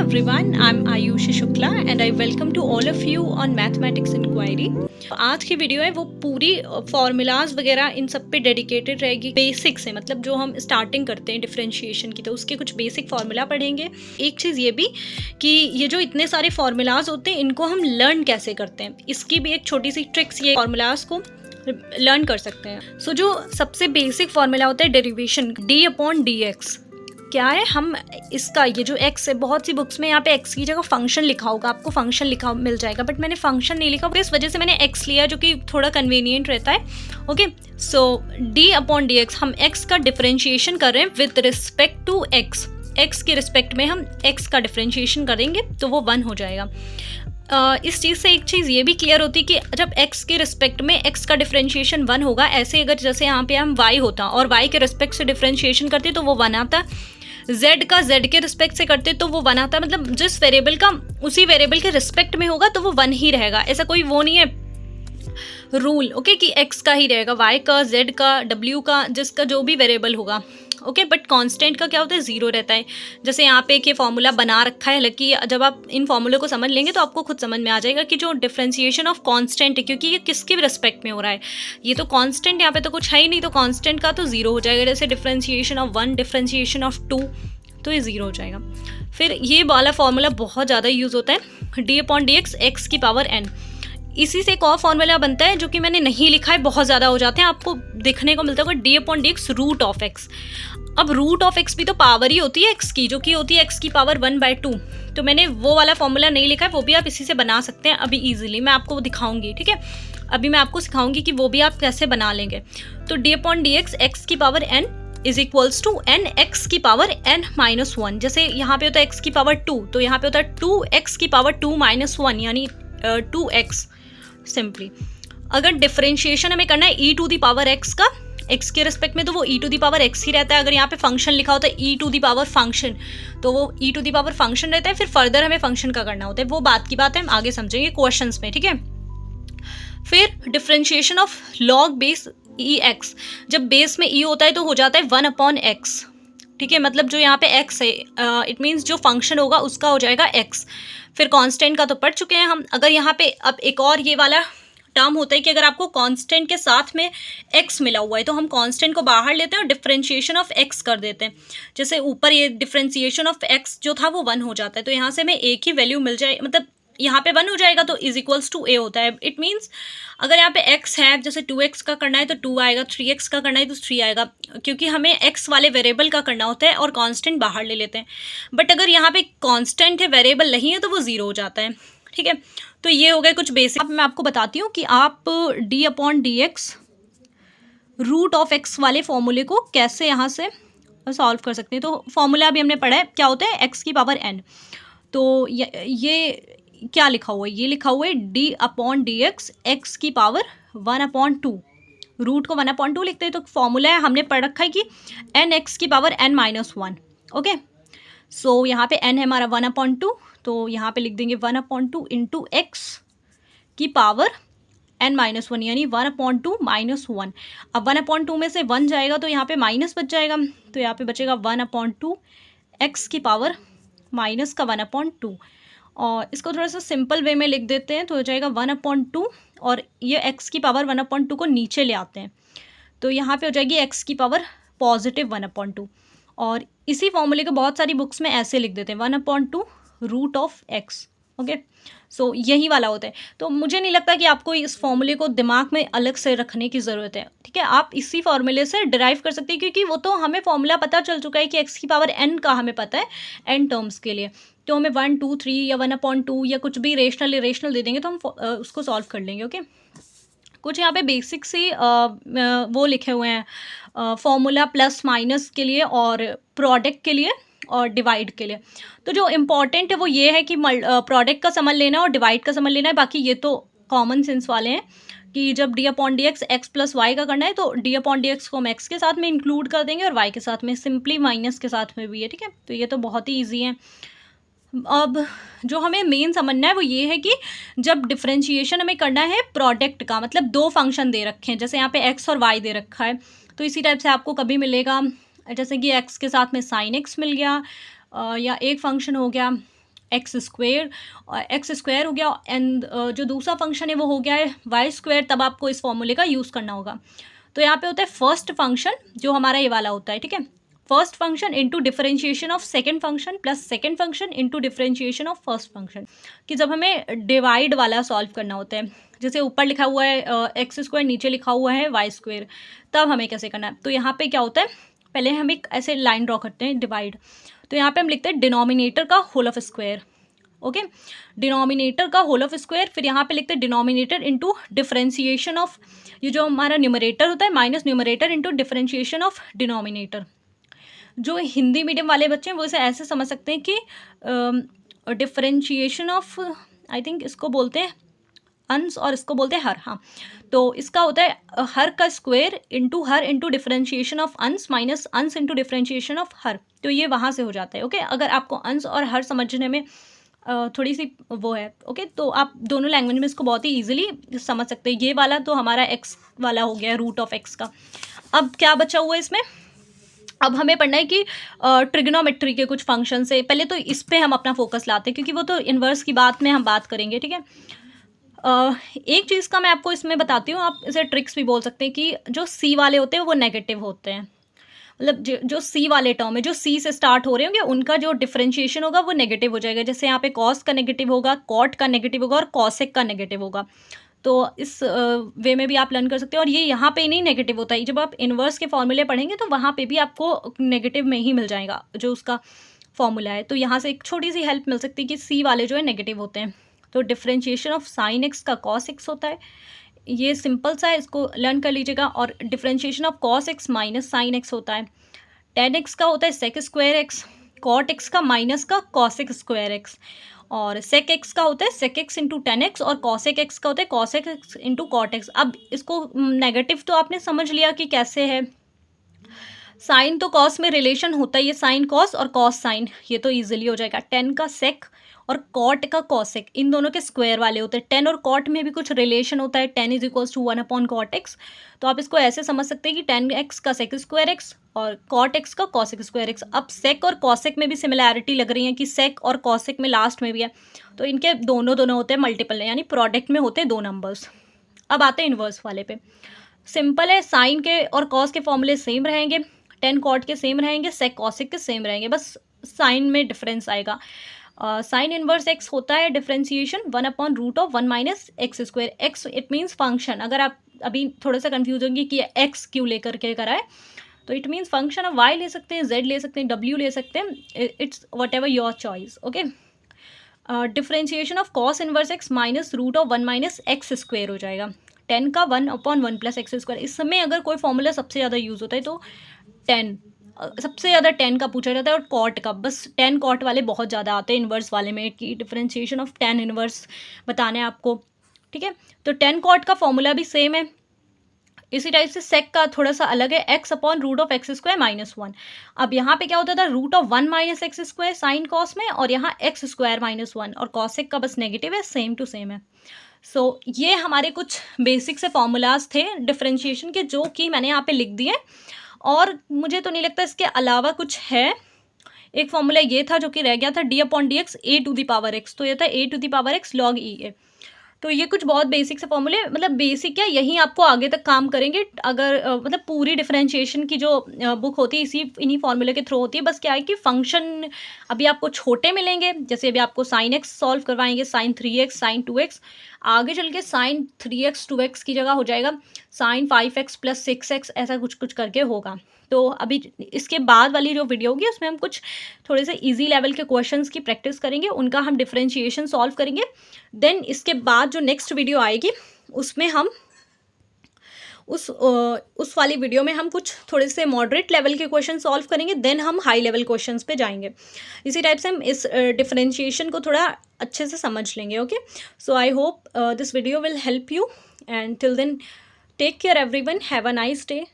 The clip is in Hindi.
everyone, I'm Ayushi Shukla and I welcome to all of you on Mathematics Inquiry. आज की वीडियो है वो पूरी फॉर्मूलाज वगैरह इन सब पे डेडिकेटेड रहेगी। बेसिक से मतलब जो हम स्टार्टिंग करते हैं डिफरेंशिएशन की, तो उसके कुछ बेसिक फार्मूला पढ़ेंगे। एक चीज़ ये भी कि ये जो इतने सारे फार्मूलाज होते हैं इनको हम लर्न कैसे करते हैं, इसकी भी एक छोटी सी ट्रिक्स ये फार्मूलाज को लर्न कर सकते हैं। सो जो सबसे बेसिक फार्मूला होता है डेरिवेशन d/dx क्या है, हम इसका ये जो x है, बहुत सी बुक्स में यहाँ पे x की जगह फंक्शन लिखा होगा, आपको फंक्शन लिखा मिल जाएगा, बट मैंने फंक्शन नहीं लिखा, इस वजह से मैंने x लिया जो कि थोड़ा कन्वीनियंट रहता है। ओके, सो d/dx हम x का डिफरेंशिएशन कर रहे हैं विद रिस्पेक्ट टू x के रिस्पेक्ट में हम x का डिफरेंशिएशन करेंगे तो वो 1 हो जाएगा। इस चीज़ से एक चीज़ ये भी क्लियर होती है कि जब x के रिस्पेक्ट में x का डिफरेंशिएशन 1 होगा, ऐसे अगर जैसे यहाँ पे हम y होता और y के रिस्पेक्ट से डिफरेंशिएशन करते तो वो 1 आता, z का z के रिस्पेक्ट से करते तो वो 1 आता, मतलब जिस वेरिएबल का उसी वेरिएबल के रिस्पेक्ट में होगा तो वो 1 ही रहेगा। ऐसा कोई वो नहीं है रूल, ओके, कि x का ही रहेगा, y का, z का, w का, जिसका जो भी वेरिएबल होगा, ओके। बट कांस्टेंट का क्या होता है, 0 रहता है। जैसे यहाँ पे एक ये फॉर्मूला बना रखा है, हालांकि जब आप इन फॉर्मूले को समझ लेंगे तो आपको खुद समझ में आ जाएगा कि जो डिफरेंशिएशन ऑफ कांस्टेंट है, क्योंकि ये किसके रिस्पेक्ट में हो रहा है, ये तो कांस्टेंट यहाँ पे तो कुछ है ही नहीं, तो कांस्टेंट का तो 0 हो जाएगा। जैसे डिफरेंशिएशन ऑफ 1, डिफरेंशिएशन ऑफ 2, तो ये 0 हो जाएगा। फिर ये वाला फॉर्मूला बहुत ज़्यादा यूज़ होता है, d/dx x की पावर n। इसी से एक और फॉर्मूला बनता है जो कि मैंने नहीं लिखा है, बहुत ज़्यादा हो जाते हैं, आपको देखने को मिलता होगा, d/dx रूट ऑफ x। अब रूट ऑफ x भी तो पावर ही होती है x की, जो कि होती है x की पावर 1/2। तो मैंने वो वाला फॉर्मूला नहीं लिखा है, वो भी आप इसी से बना सकते हैं अभी ईजिली, मैं आपको दिखाऊंगी, ठीक है। अभी मैं आपको सिखाऊंगी कि वो भी आप कैसे बना लेंगे। तो d/dx x की power n is equals to n x की पावर n-1। जैसे यहाँ पे होता है x की पावर 2, तो यहाँ पे होता है 2x की पावर 2-1 यानी 2x सिंपली। अगर डिफरेंशिएशन हमें करना है e to the power x का x के रिस्पेक्ट में, तो वो e to the power x ही रहता है। अगर यहाँ पे फंक्शन लिखा होता है e to the power function, तो वो e to the power function रहता है। फिर फर्दर हमें फंक्शन का करना होता है, वो बात की बात है, हम आगे समझेंगे क्वेश्चंस में, ठीक है। फिर differentiation of log base ex, जब बेस में e होता है तो हो जाता है 1/x, ठीक है। मतलब जो यहाँ पे x है, इट मीन्स जो फंक्शन होगा उसका हो जाएगा x। फिर कांस्टेंट का तो पढ़ चुके हैं हम। अगर यहाँ पे अब एक और ये वाला टर्म होता है कि अगर आपको कांस्टेंट के साथ में x मिला हुआ है तो हम कांस्टेंट को बाहर लेते हैं और डिफरेंशिएशन ऑफ x कर देते हैं। जैसे ऊपर ये डिफरेंशिएशन ऑफ x जो था वो 1 हो जाता है, तो यहाँ से हमें एक ही वैल्यू मिल जाए, मतलब यहाँ पे 1 हो जाएगा तो इज इक्वल्स टू a होता है। इट मीन्स अगर यहाँ पे x है, जैसे 2x का करना है तो 2 आएगा, 3x का करना है तो 3 आएगा, क्योंकि हमें x वाले वेरिएबल का करना होता है और कांस्टेंट बाहर ले लेते हैं। बट अगर यहाँ पे कांस्टेंट है, वेरिएबल नहीं है, तो वो 0 हो जाता है, ठीक है। तो ये हो गया कुछ बेसिक। अब मैं आपको बताती हूँ कि आप d/dx रूट ऑफ x वाले फॉर्मूले को कैसे यहाँ से सॉल्व कर सकते हैं। तो फॉर्मूला अभी हमने पढ़ा है, क्या होता है, x की पावर n। तो ये क्या लिखा हुआ है, ये लिखा हुआ है d/dx x की पावर 1/2, रूट को 1/2 लिखते हैं। तो फॉर्मूला है, हमने पढ़ रखा है कि n(x) की पावर n-1, ओके। सो यहाँ पे n है हमारा 1/2, तो यहाँ पे लिख देंगे 1/2 इंटू x की पावर n-1 यानी 1/2 -1। अब 1/2 में से 1 जाएगा तो यहाँ पे माइनस बच जाएगा, तो यहाँ पे बचेगा 1/2 x की पावर माइनस का 1/2। और इसको थोड़ा सा सिंपल वे में लिख देते हैं तो हो जाएगा 1/2, और ये x की पावर 1/2 को नीचे ले आते हैं तो यहाँ पे हो जाएगी x की पावर पॉजिटिव 1/2। और इसी फॉर्मूले को बहुत सारी बुक्स में ऐसे लिख देते हैं 1/2 रूट ऑफ x, ओके। सो यही वाला होता है। तो मुझे नहीं लगता कि आपको इस फॉर्मूले को दिमाग में अलग से रखने की ज़रूरत है, ठीक है। आप इसी फॉर्मूले से डिराइव कर सकते हैं, क्योंकि वो तो हमें फॉर्मूला पता चल चुका है कि x की पावर n का हमें पता है n टर्म्स के लिए, तो हमें 1, 2, 3 या 1/2 या कुछ भी रेशनल इरेशनल दे देंगे तो हम उसको सॉल्व कर लेंगे, ओके। कुछ यहाँ पे बेसिक सी वो लिखे हुए हैं फॉर्मूला प्लस माइनस के लिए और प्रोडक्ट के लिए और डिवाइड के लिए। तो जो इम्पॉर्टेंट है वो ये है कि प्रोडक्ट का समझ लेना और डिवाइड का समझ लेना है, बाकी ये तो कॉमन सेंस वाले हैं कि जब d/dx x प्लस वाई का करना है तो d/dx को हम x के साथ में इंक्लूड कर देंगे और y के साथ में सिंपली माइनस के साथ में भी है, ठीक है। तो ये तो बहुत ही ईजी है। अब जो हमें मेन समझना है वो ये है कि जब डिफरेंशिएशन हमें करना है प्रोडक्ट का, मतलब दो फंक्शन दे रखे हैं, जैसे यहाँ पे x और y दे रखा है, तो इसी टाइप से आपको कभी मिलेगा जैसे कि x के साथ में sin x मिल गया, या एक फंक्शन हो गया एक्स स्क्वायर हो गया, एंड जो दूसरा फंक्शन है वो हो गया है वाई स्क्वायर। तब आपको इस फॉर्मूले का यूज़ करना होगा। तो यहाँ पे होता है फर्स्ट फंक्शन जो हमारा ये वाला होता है, ठीक है, first function into differentiation of second function plus second function into differentiation of first function, कि जब हमें डिवाइड वाला सॉल्व करना होता है, जैसे ऊपर लिखा हुआ है एक्स स्क्वायर, नीचे लिखा हुआ है वाई स्क्वायर, तब हमें कैसे करना है। तो यहाँ पे क्या होता है, पहले हम एक ऐसे लाइन ड्रॉ करते हैं डिवाइड। तो यहाँ पे हम लिखते हैं डिनोमिनेटर का whole of square, okay, denominator का होल ऑफ स्क्वायर। फिर यहाँ पे लिखते हैं डिनोमिनेटर इंटू डिफरेंशिएशन ऑफ, ये जो हमारा न्यूमरेटर होता है minus numerator into differentiation of denominator. जो हिंदी मीडियम वाले बच्चे हैं वो इसे ऐसे समझ सकते हैं कि डिफरेंशिएशन ऑफ, आई थिंक इसको बोलते हैं अंश और इसको बोलते हैं हर। हाँ, तो इसका होता है हर का square into her into differentiation of अंश माइनस अंश इंटू डिफरेंशिएशन ऑफ हर। तो ये वहाँ से हो जाता है, ओके। अगर आपको अंश और हर समझने में थोड़ी सी वो है, ओके, तो आप दोनों लैंग्वेज में इसको बहुत ही ईजिली समझ सकते हैं। ये वाला तो हमारा एक्स वाला हो गया, रूट ऑफ एक्स का। अब क्या बचा हुआ है इसमें, अब हमें पढ़ना है कि ट्रिग्नोमेट्री के कुछ फंक्शन से। पहले तो इस पे हम अपना फोकस लाते हैं क्योंकि वो तो इन्वर्स की बात में हम बात करेंगे, ठीक है। एक चीज़ का मैं आपको इसमें बताती हूँ, आप इसे ट्रिक्स भी बोल सकते हैं, कि जो सी वाले होते हैं वो नेगेटिव होते हैं। मतलब जो सी वाले टर्म है, जो सी से स्टार्ट हो रहे होंगे, उनका जो डिफरेंशिएशन होगा वो नेगेटिव हो जाएगा। जैसे यहाँ पे कॉस का नेगेटिव होगा, कॉट का नेगेटिव होगा और कॉसेक का नेगेटिव होगा। तो इस वे में भी आप लर्न कर सकते हो। और ये यहाँ पे नहीं नेगेटिव होता है, जब आप इन्वर्स के फॉर्मूले पढ़ेंगे तो वहाँ पे भी आपको नेगेटिव में ही मिल जाएगा जो उसका फॉर्मूला है। तो यहाँ से एक छोटी सी हेल्प मिल सकती है कि सी वाले जो है नेगेटिव होते हैं। तो डिफरेंशिएशन ऑफ साइन एक्स का कॉस एक्स होता है, ये सिंपल सा है, इसको लर्न कर लीजिएगा। और differentiation of cos x minus sine x होता है। टेन एक्स का होता है sec square x, cot x का माइनस का कॉसेक स्क्वायर एक्स, और सेक एक्स का होता है sec x into tan x, और कॉसेक एक्स का होता है cosec x into cot x. अब इसको नेगेटिव तो आपने समझ लिया कि कैसे है। साइन तो कॉस में रिलेशन होता है, ये साइन कॉस और कॉस साइन, ये तो इजीली हो जाएगा। टेन का सेक और कॉट का कॉसेक, इन दोनों के स्क्वायर वाले होते हैं। टेन और कॉट में भी कुछ रिलेशन होता है, tan is equals to 1 cot x. तो आप इसको ऐसे समझ सकते हैं कि टेन एक्स का सेक स्क्वायर एक्स और कॉट एक्स का कॉसेक स्क्वायर एक्स। अब सेक और कॉसेक में भी सिमिलैरिटी लग रही है कि सेक और कॉसेक में लास्ट में भी है, तो इनके दोनों होते हैं मल्टीपल, यानी प्रोडक्ट में होते हैं दो नंबर्स। अब आते हैं इन्वर्स वाले पे। सिंपल है, साइन के और कॉस के फॉर्मूले सेम रहेंगे, टेन कॉट के सेम रहेंगे, सेक कॉसेक के सेम रहेंगे, बस साइन में डिफरेंस आएगा। साइन इनवर्स एक्स होता है differentiation 1/√1 minus x square. X it means function. अगर आप अभी थोड़ा सा कंफ्यूज होंगे कि एक्स क्यों लेकर के कराए, तो it means function of y ले सकते हैं, जेड ले सकते हैं, डब्ल्यू ले सकते हैं, it's what ever your choice, okay. Differentiation of cos inverse x minus √1 minus x square हो जाएगा। 10 का 1/1 प्लस एक्स स्क्वायर। इस समय अगर कोई फॉर्मूला सबसे ज़्यादा यूज़ होता है तो 10, सबसे ज़्यादा 10 का पूछा जाता है, और कॉट का, बस 10 कॉट वाले बहुत ज़्यादा आते हैं इन्वर्स वाले में, कि डिफरेंशिएशन ऑफ 10 इन्वर्स बताना है आपको, ठीक है। तो 10 कॉट का फॉर्मूला भी सेम है। इसी टाइप से सेक का थोड़ा सा अलग है, x/√(x²- 1। अब यहाँ पे क्या होता था, √1 minus x square sine cos में, और यहाँ x² - 1, और कॉसेक का बस नेगेटिव है, सेम टू सेम है। सो ये हमारे कुछ बेसिक से फॉर्मूलाज थे डिफरेंशिएशन के, जो कि मैंने यहाँ पे लिख दिए, और मुझे तो नहीं लगता इसके अलावा कुछ है। एक फॉर्मूला ये था जो कि रह गया था, d/dx a⁴x, तो ये था a⁴x log e a। तो ये कुछ बहुत बेसिक से फॉर्मूले, मतलब बेसिक क्या, यही आपको आगे तक काम करेंगे। अगर मतलब पूरी डिफरेंशिएशन की जो बुक होती है इन्हीं फॉर्मूले के थ्रू होती है। बस क्या है कि फंक्शन अभी आपको छोटे मिलेंगे, जैसे अभी आपको साइन एक्स सॉल्व करवाएंगे, साइन 3x, साइन 2x, आगे चल के साइन 3x 2x की जगह हो जाएगा साइन 5x प्लस 6x, ऐसा कुछ कुछ करके होगा। तो अभी इसके बाद वाली जो वीडियो होगी उसमें हम कुछ थोड़े से इजी लेवल के क्वेश्चंस की प्रैक्टिस करेंगे, उनका हम डिफरेंशिएशन सॉल्व करेंगे। देन इसके बाद जो नेक्स्ट वीडियो आएगी उसमें हम उस वाली वीडियो में हम कुछ थोड़े से मॉडरेट लेवल के क्वेश्चन सॉल्व करेंगे, देन हम हाई लेवल क्वेश्चंस पे जाएंगे। इसी टाइप से हम इस डिफरेंशिएशन को थोड़ा अच्छे से समझ लेंगे, okay. So I hope this video will help you, and till then take care everyone, have a nice day.